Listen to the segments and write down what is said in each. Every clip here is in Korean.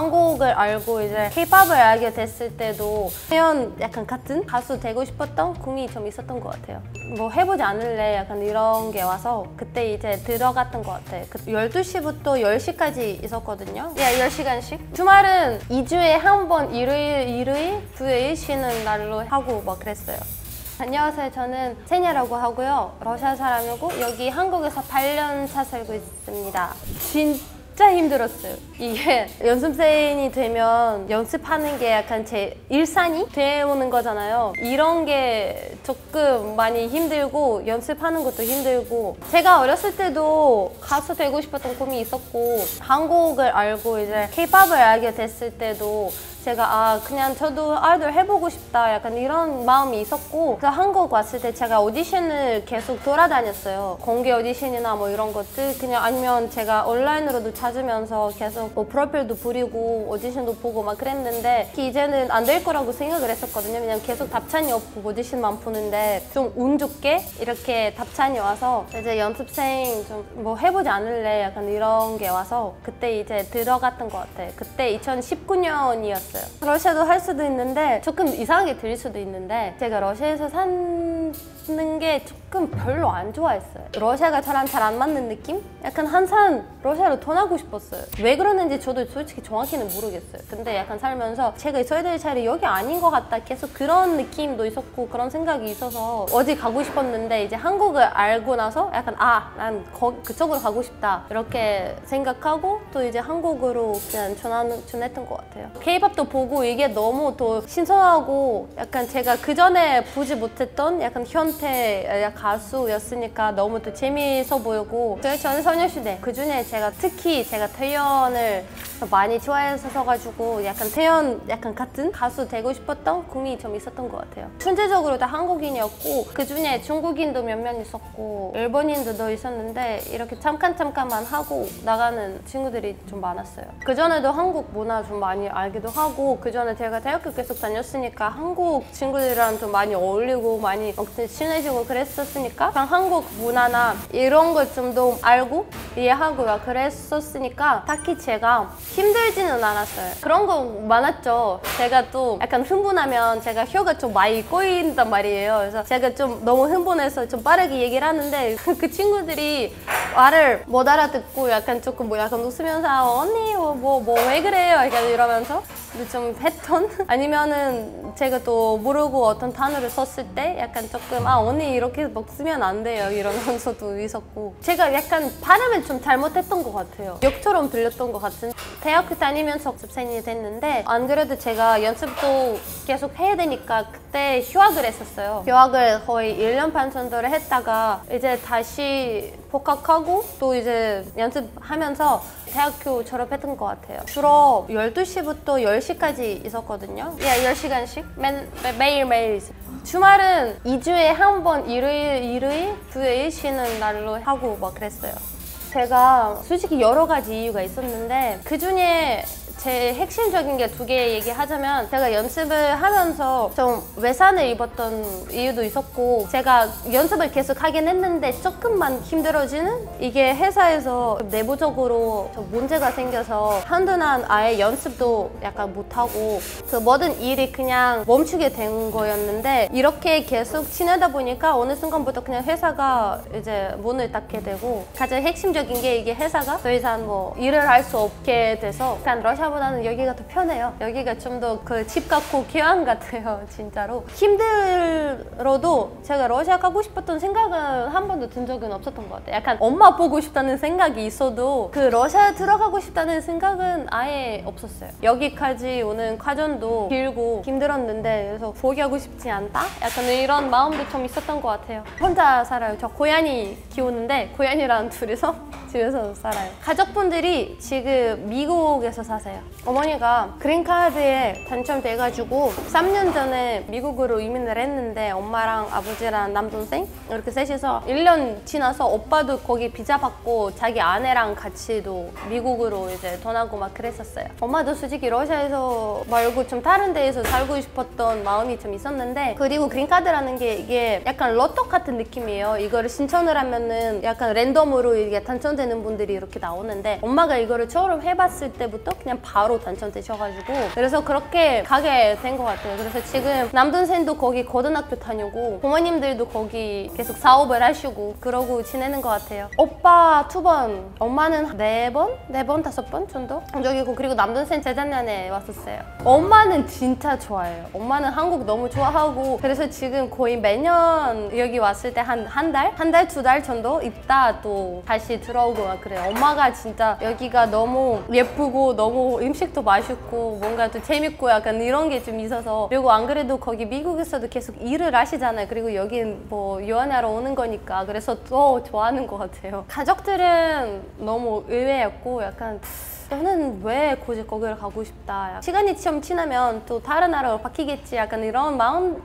한국을 알고 이제 K-팝을 알게 됐을 때도 태연 약간 같은 가수 되고 싶었던 꿈이 좀 있었던 것 같아요. 뭐 해보지 않을래 약간 이런 게 와서 그때 이제 들어갔던 것 같아요. 12시부터 10시까지 있었거든요. 10시간씩. 주말은 2주에 한 번 일요일, 부요일 쉬는 날로 하고 막 그랬어요. 안녕하세요. 저는 세냐라고 하고요. 러시아 사람이고 여기 한국에서 8년 차 살고 있습니다. 진짜 힘들었어요. 이게 연습생이 되면 연습하는 게 약간 제 일상이 되어오는 거잖아요. 이런 게 조금 많이 힘들고 연습하는 것도 힘들고 제가 어렸을 때도 가수 되고 싶었던 꿈이 있었고 한국을 알고 이제 K-팝을 알게 됐을 때도 제가 그냥 저도 아이돌 해보고 싶다 약간 이런 마음이 있었고 그래서 한국 왔을 때 제가 오디션을 계속 돌아다녔어요. 공개 오디션이나 뭐 이런 것들 그냥 아니면 제가 온라인으로도 찾으면서 계속 뭐 프로필도 부리고 오디션도 보고 막 그랬는데 이제는 안 될 거라고 생각을 했었거든요. 그냥 계속 답찬이 없고 오디션만 보는데 좀 운 좋게 이렇게 답찬이 와서 이제 연습생 좀 뭐 해보지 않을래 약간 이런 게 와서 그때 이제 들어갔던 것 같아요. 그때 2019년이었어요. 러시아도 할 수도 있는데 조금 이상하게 들릴 수도 있는데 제가 러시아에서 사는 게 조금 별로 안 좋아했어요. 러시아가 저랑 잘 안 맞는 느낌? 약간 항상 러시아로 떠나고 싶었어요. 왜 그러는지 저도 솔직히 정확히는 모르겠어요. 근데 약간 살면서 제가 있어야 될 자리 여기 아닌 것 같다 계속 그런 느낌도 있었고 그런 생각이 있어서 어디 가고 싶었는데 이제 한국을 알고 나서 약간 난 그쪽으로 가고 싶다 이렇게 생각하고 또 이제 한국으로 그냥 전했던 것 같아요. K-팝도 보고 이게 너무 더 신선하고 약간 제가 그 전에 보지 못했던 약간 현태 가수였으니까 너무 또 재미있어 보이고 저는 소녀시대 그중에 특히 제가 태연을 많이 좋아했어가지고 약간 태연 약간 같은 가수 되고 싶었던 꿈이 좀 있었던 것 같아요. 전체적으로 다 한국인이었고 그중에 중국인도 몇 명 있었고 일본인도 있었는데 이렇게 잠깐만 하고 나가는 친구들이 좀 많았어요. 그전에도 한국 문화 좀 많이 알기도 하고 그전에 제가 대학교 계속 다녔으니까 한국 친구들이랑 좀 많이 어울리고 많이 친해지고 그랬었으니까 한국 문화나 이런 걸 좀 더 알고 이해하고 그랬었으니까 딱히 제가 힘들지는 않았어요. 그런 거 많았죠. 제가 또 약간 흥분하면 제가 혀가 좀 많이 꼬인단 말이에요. 그래서 제가 좀 너무 흥분해서 좀 빠르게 얘기를 하는데 그 친구들이 말을 못 알아듣고 약간 조금 약간 웃으면서 언니 뭐 왜 그래요? 약간 이러면서 좀 했던 아니면은 제가 또 모르고 어떤 단어를 썼을 때 약간 조금 언니 이렇게 막 쓰면 안 돼요 이러면서도 있었고 제가 약간 발음을 좀 잘못했던 것 같아요. 욕처럼 들렸던 것 같은 대학교 다니면서 연습생이 됐는데 안 그래도 제가 연습도 계속 해야 되니까 그때 휴학을 했었어요. 휴학을 거의 1년 반 정도를 했다가 이제 다시 복학하고 또 이제 연습하면서 대학교 졸업했던 것 같아요. 주로 12시부터 10시까지 있었거든요. 10시간씩 매일매일 있어요. 주말은 2주에 한 번 일요일, 부요일 쉬는 날로 하고 막 그랬어요. 제가 솔직히 여러 가지 이유가 있었는데 그중에 제 핵심적인 게 2개 얘기하자면 제가 연습을 하면서 좀 외상을 입었던 이유도 있었고 제가 연습을 계속 하긴 했는데 조금만 힘들어지는 이게 회사에서 내부적으로 좀 문제가 생겨서 한동안 아예 연습도 약간 못하고 그 모든 일이 그냥 멈추게 된 거였는데 이렇게 계속 지내다 보니까 어느 순간부터 그냥 회사가 이제 문을 닫게 되고 가장 핵심적인 게 이게 회사가 더 이상 뭐 일을 할 수 없게 돼서 약간 러시아보다는 여기가 더 편해요. 여기가 좀 더 그 집 같고 교환 같아요. 진짜로 힘들어도 제가 러시아 가고 싶었던 생각은 한 번도 든 적은 없었던 것 같아요. 약간 엄마 보고 싶다는 생각이 있어도 그 러시아 들어가고 싶다는 생각은 아예 없었어요. 여기까지 오는 과정도 길고 힘들었는데 그래서 포기하고 싶지 않다? 약간 이런 마음도 좀 있었던 것 같아요. 혼자 살아요. 저 고양이 키우는데 고양이랑 둘이서 집에서 살아요. 가족분들이 지금 미국에서 사세요. 어머니가 그린카드에 당첨돼가지고 3년 전에 미국으로 이민을 했는데 엄마랑 아버지랑 남동생 이렇게 셋이서 1년 지나서 오빠도 거기 비자 받고 자기 아내랑 같이도 미국으로 이제 떠나고 막 그랬었어요. 엄마도 솔직히 러시아에서 말고 좀 다른 데에서 살고 싶었던 마음이 좀 있었는데 그리고 그린카드라는 게 이게 약간 로또 같은 느낌이에요. 이거를 신청을 하면은 약간 랜덤으로 이게 당첨되는 분들이 이렇게 나오는데 엄마가 이거를 처음 해봤을 때부터 그냥 바로 당첨되셔가지고 그래서 그렇게 가게 된 것 같아요. 그래서 지금 남동생도 거기 고등학교 다니고 부모님들도 거기 계속 사업을 하시고 그러고 지내는 것 같아요. 오빠 2번, 엄마는 4번? 4번, 5번 정도? 저기고 그리고 남동생 재작년에 왔었어요. 엄마는 진짜 좋아해요. 엄마는 한국 너무 좋아하고 그래서 지금 거의 매년 여기 왔을 때 한 달? 한 달, 2달 정도 있다 또 다시 들어오고 막 그래요. 엄마가 진짜 여기가 너무 예쁘고 너무 음식도 맛있고 뭔가 또 재밌고 약간 이런 게 좀 있어서 그리고 안 그래도 거기 미국에서도 계속 일을 하시잖아요. 그리고 여긴 뭐 유학하러 오는 거니까 그래서 더 좋아하는 것 같아요. 가족들은 너무 의외였고 약간 저는 왜 굳이 거기를 가고 싶다. 시간이 좀 지나면 또 다른 나라로 바뀌겠지. 약간 이런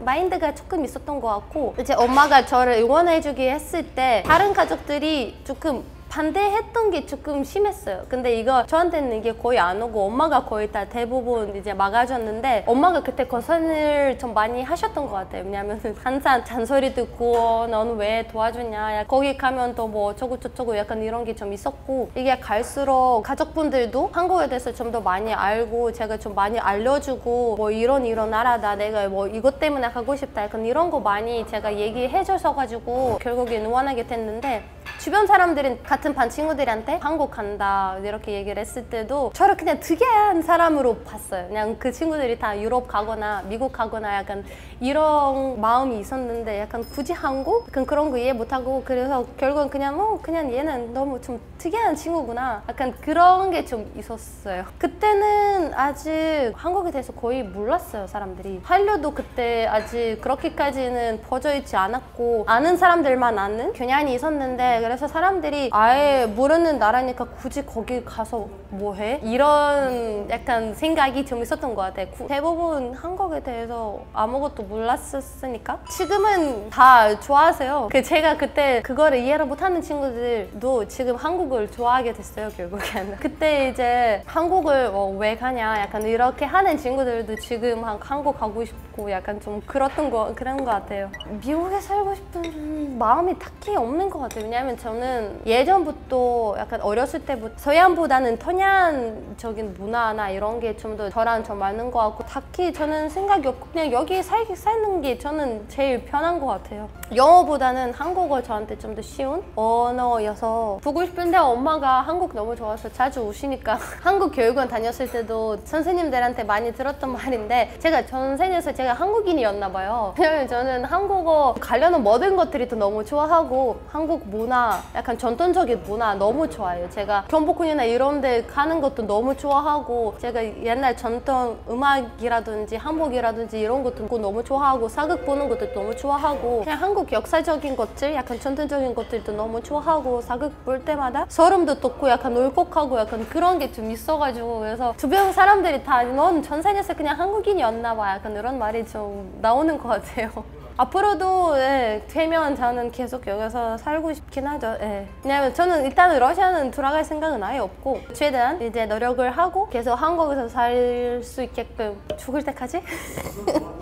마인드가 조금 있었던 것 같고 이제 엄마가 저를 응원해주기 했을 때 다른 가족들이 조금 반대했던 게 조금 심했어요. 근데 이거 저한테는 이게 거의 안 오고 엄마가 거의 다 대부분 이제 막아줬는데 엄마가 그때 거선을 좀 많이 하셨던 것 같아요. 왜냐면 항상 잔소리 듣고 너는 왜 도와주냐 거기 가면 또 뭐 어쩌고 저쩌고 약간 이런 게 좀 있었고 이게 갈수록 가족분들도 한국에 대해서 좀 더 많이 알고 제가 좀 많이 알려주고 뭐 이런 나라다 내가 뭐 이것 때문에 가고 싶다 약간 이런 거 많이 제가 얘기해 줘서가지고 결국에 응원하게 됐는데 주변 사람들은 같은 반 친구들한테 한국 간다 이렇게 얘기를 했을 때도 저를 그냥 특이한 사람으로 봤어요. 그냥 그 친구들이 다 유럽 가거나 미국 가거나 약간 이런 마음이 있었는데 약간 굳이 한국? 약간 그런 거 이해 못하고 그래서 결국은 그냥 그냥 얘는 너무 좀 특이한 친구구나 약간 그런 게 좀 있었어요. 그때는 아직 한국에 대해서 거의 몰랐어요. 사람들이 한류도 그때 아직 그렇게까지는 퍼져 있지 않았고 아는 사람들만 아는 경향이 있었는데 그래서 사람들이 아예 모르는 나라니까 굳이 거기 가서 뭐 해? 이런 약간 생각이 좀 있었던 것 같아요. 대부분 한국에 대해서 아무것도 몰랐었으니까 지금은 다 좋아하세요. 제가 그때 그거를 이해를 못하는 친구들도 지금 한국을 좋아하게 됐어요. 결국에는 그때 이제 한국을 왜 가냐 약간 이렇게 하는 친구들도 지금 한국 가고 싶고 약간 좀 그런 것 같아요. 미국에 살고 싶은 마음이 딱히 없는 것 같아요. 왜냐하면 저는 예전부터 약간 어렸을 때부터 서양보다는 동양적인 문화나 이런 게 좀 더 저랑 좀 맞는 것 같고 딱히 저는 생각이 없고 그냥 여기 사는 게 저는 제일 편한 것 같아요. 영어보다는 한국어 저한테 좀 더 쉬운 언어여서 보고 싶은데 엄마가 한국 너무 좋아서 자주 오시니까 한국 교육원 다녔을 때도 선생님들한테 많이 들었던 말인데 제가 전생에서 제가 한국인이었나 봐요. 왜냐면 저는 한국어 관련한 모든 것들이 또 너무 좋아하고 한국 문화 약간 전통적인 문화 너무 좋아해요. 제가 경복궁이나 이런 데 가는 것도 너무 좋아하고 제가 옛날 전통 음악이라든지 한복이라든지 이런 것도 너무 좋아하고 사극 보는 것도 너무 좋아하고 그냥 한국 역사적인 것들 약간 전통적인 것들도 너무 좋아하고 사극 볼 때마다 소름도 돋고 약간 울컥하고 약간 그런 게 좀 있어가지고 그래서 주변 사람들이 다 넌 전생에서 그냥 한국인이었나 봐 약간 이런 말이 좀 나오는 것 같아요. 앞으로도 되면 저는 계속 여기서 살고 싶긴 하죠. 왜냐면 저는 일단은 러시아는 돌아갈 생각은 아예 없고 최대한 이제 노력을 하고 계속 한국에서 살 수 있게끔 죽을 때까지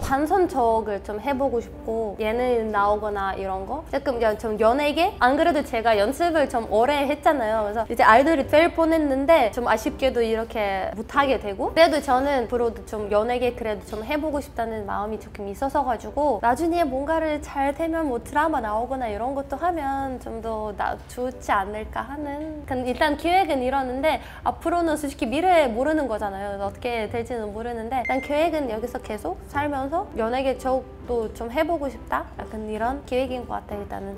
반선적을 좀 해보고 싶고 예능 나오거나 이런 거 조금 좀 연예계? 안 그래도 제가 연습을 좀 오래 했잖아요. 그래서 이제 아이돌이 될 뻔했는데 좀 아쉽게도 이렇게 못하게 되고 그래도 저는 앞으로도 좀 연예계 그래도 좀 해보고 싶다는 마음이 조금 있어서 가지고 나중에 뭔가를 잘 되면 뭐 드라마 나오거나 이런 것도 하면 좀 더 좋지 않을까 하는 일단 계획은 이러는데 앞으로는 솔직히 미래 모르는 거잖아요. 어떻게 될지는 모르는데 일단 계획은 여기서 계속 살면서 연예계 쪽도 좀 해보고 싶다 약간 이런 계획인 것 같아요. 일단은